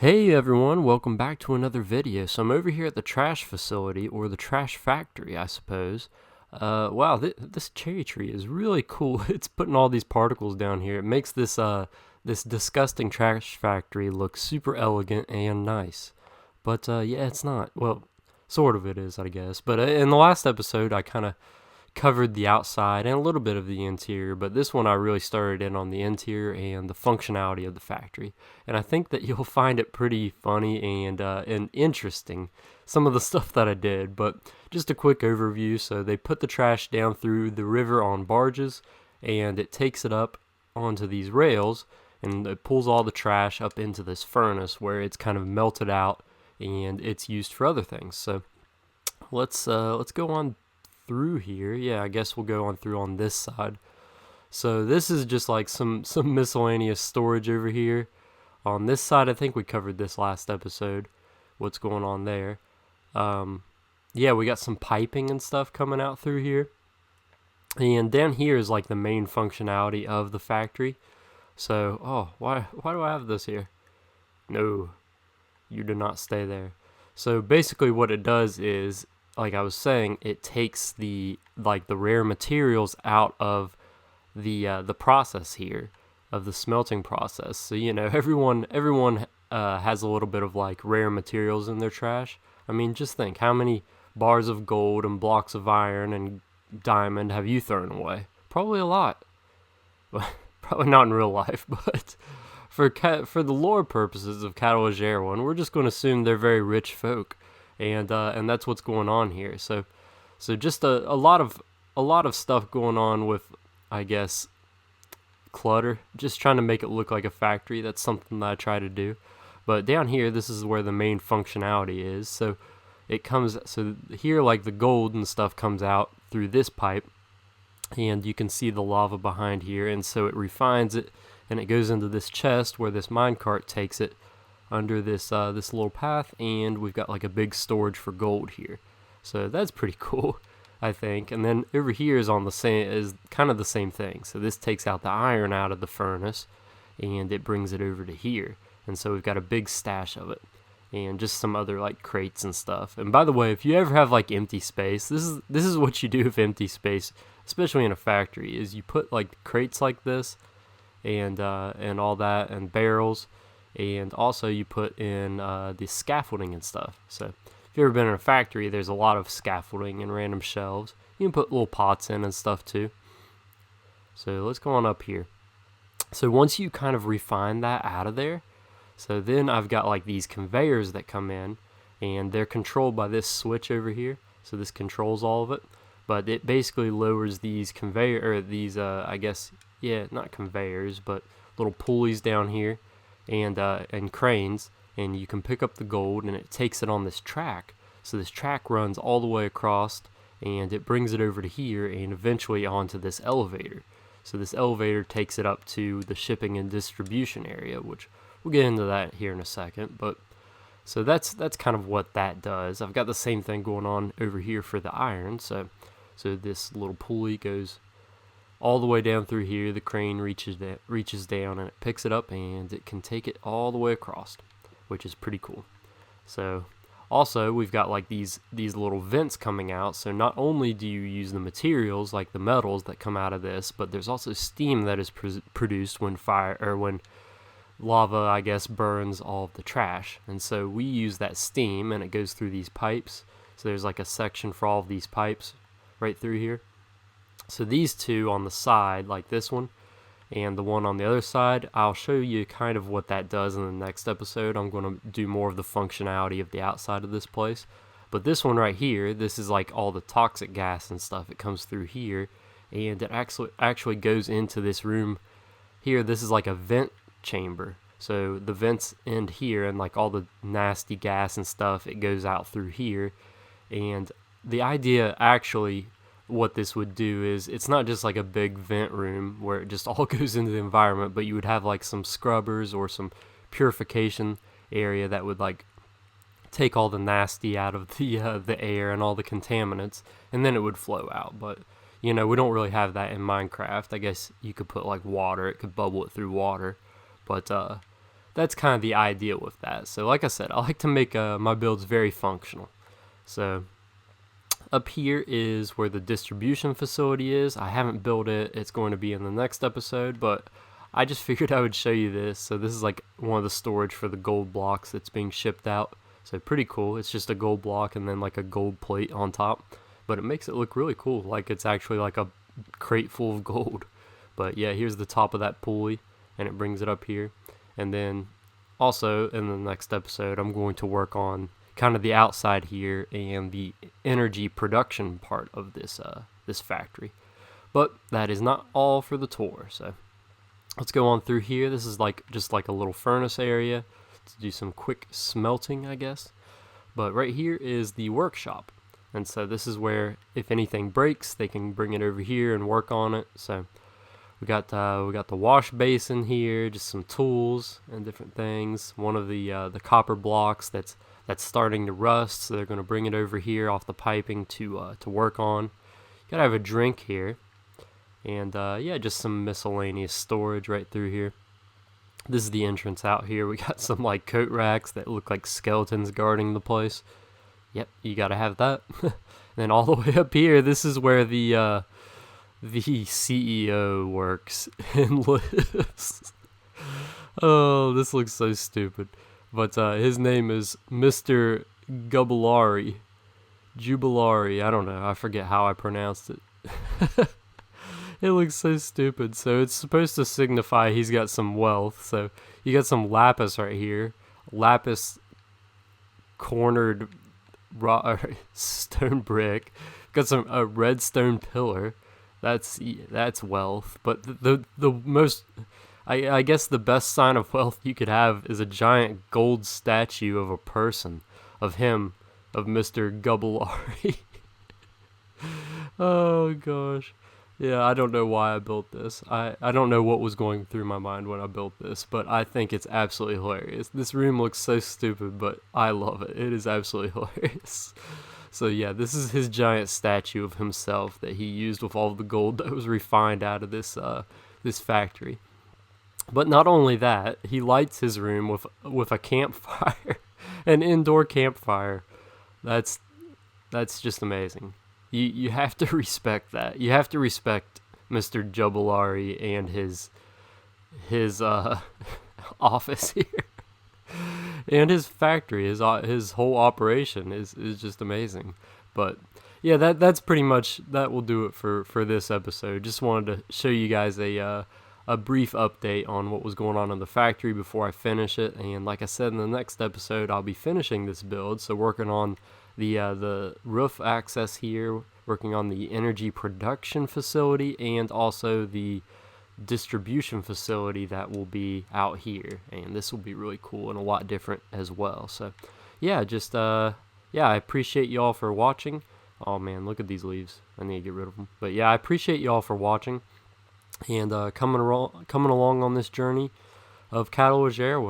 Hey everyone, welcome back to another video. So I'm over here at the trash facility, or the trash factory, I suppose. Wow, this cherry tree is really cool. It's putting all these particles down here. It makes this disgusting trash factory look super elegant and nice. But yeah, it's not. Well, sort of it is, I guess. But in the last episode, I kind of covered the outside and a little bit of the interior, but this one I really started in on the interior and the functionality of the factory. And I think that you'll find it pretty funny and interesting, some of the stuff that I did. But just a quick overview. So they put the trash down through the river on barges, and it takes it up onto these rails, and it pulls all the trash up into this furnace where it's kind of melted out and it's used for other things. So let's go on through here. Yeah, I guess we'll go on through on this side. So this is just like some miscellaneous storage over here. On this side, I think we covered this last episode, what's going on there. Yeah, we got some piping and stuff coming out through here. And down here is like the main functionality of the factory. So, why do I have this here? No, you do not stay there. So basically what it does is, like I was saying, it takes the rare materials out of the process here, of the smelting process. So everyone has a little bit of like rare materials in their trash. I mean, just think, how many bars of gold and blocks of iron and diamond have you thrown away? Probably a lot. Probably not in real life, but for the lore purposes of Cattle Jark, we're just going to assume they're very rich folk. And that's what's going on here. So just a lot of stuff going on with, I guess, clutter. Just trying to make it look like a factory. That's something that I try to do. But down here, this is where the main functionality is. So so here, like the gold and stuff comes out through this pipe, and you can see the lava behind here. And so it refines it, and it goes into this chest where this minecart takes it under this little path, and we've got like a big storage for gold here. So that's pretty cool, I think. And then over here is kind of the same thing. So this takes out the iron out of the furnace, and it brings it over to here. And so we've got a big stash of it, and just some other like crates and stuff. And by the way, if you ever have like empty space, this is what you do with empty space, especially in a factory, is you put like crates like this, and all that, and barrels. And also you put in the scaffolding and stuff. So if you've ever been in a factory, there's a lot of scaffolding and random shelves. You can put little pots in and stuff too. So let's go on up here. So once you kind of refine that out of there, so then I've got like these conveyors that come in, and they're controlled by this switch over here. So this controls all of it, but it basically lowers these I guess, yeah, not conveyors, but little pulleys down here, and cranes, and you can pick up the gold, and it takes it on this track. So this track runs all the way across, and it brings it over to here, and eventually onto this elevator. So this elevator takes it up to the shipping and distribution area, which we'll get into that here in a second. But so that's kind of what that does. I've got the same thing going on over here for the iron. So this little pulley goes all the way down through here. The crane reaches down, and it picks it up, and it can take it all the way across, which is pretty cool. So also we've got like these little vents coming out. So not only do you use the materials like the metals that come out of this, but there's also steam that is produced when lava, I guess, burns all of the trash. And so we use that steam, and it goes through these pipes. So there's like a section for all of these pipes right through here. So these two on the side, like this one, and the one on the other side, I'll show you kind of what that does in the next episode. I'm going to do more of the functionality of the outside of this place. But this one right here, this is like all the toxic gas and stuff. It comes through here, and it actually goes into this room here. This is like a vent chamber. So the vents end here, and like all the nasty gas and stuff, it goes out through here. And the idea, actually, what this would do is, it's not just like a big vent room where it just all goes into the environment, but you would have like some scrubbers or some purification area that would like take all the nasty out of the air and all the contaminants, and then it would flow out. But we don't really have that in Minecraft. I guess you could put like water, it could bubble it through water, but that's kind of the idea with that. So like I said, I like to make my builds very functional. So up here is where the distribution facility is. I haven't built it. It's going to be in the next episode, but I just figured I would show you this. So this is like one of the storage for the gold blocks that's being shipped out. So pretty cool. It's just a gold block and then like a gold plate on top. But it makes it look really cool, like it's actually like a crate full of gold. But yeah, here's the top of that pulley, and it brings it up here. And then also in the next episode, I'm going to work on kind of the outside here and the energy production part of this this factory. But that is not all for the tour. So let's go on through here. This is like just like a little furnace area to do some quick smelting, I guess. But right here is the workshop. And so this is where if anything breaks, they can bring it over here and work on it. So we got the wash basin here, just some tools and different things. One of the copper blocks that's starting to rust, so they're going to bring it over here off the piping to work on. Gotta have a drink here, and yeah, just some miscellaneous storage right through here. This is the entrance out here. We got some like coat racks that look like skeletons guarding the place. Yep, you gotta have that. And then all the way up here, this is where the CEO works and lives. Oh, this looks so stupid. But his name is Mr. Jubilari. I don't know. I forget how I pronounced it. It looks so stupid. So it's supposed to signify he's got some wealth. So you got some lapis right here. Lapis cornered stone brick. Got some a redstone pillar. That's wealth. But the most, I guess the best sign of wealth you could have is a giant gold statue of a person, of him, of Mr. Jubilari. Oh gosh. Yeah, I don't know why I built this. I don't know what was going through my mind when I built this, but I think it's absolutely hilarious. This room looks so stupid, but I love it. It is absolutely hilarious. So yeah, this is his giant statue of himself that he used with all the gold that was refined out of this this factory. But not only that, he lights his room with a campfire, an indoor campfire. That's just amazing. You have to respect that. You have to respect Mr. Jubilari and his office here. And his factory, his whole operation is just amazing. But yeah, that's pretty much, that will do it for this episode. Just wanted to show you guys a brief update on what was going on in the factory before I finish it. And like I said, in the next episode, I'll be finishing this build. So working on the roof access here, working on the energy production facility, and also the distribution facility that will be out here. And this will be really cool and a lot different as well. So yeah, just yeah, I appreciate y'all for watching. Oh man, look at these leaves. I need to get rid of them. But yeah, I appreciate y'all for watching and coming along on this journey of Cattle with Jark.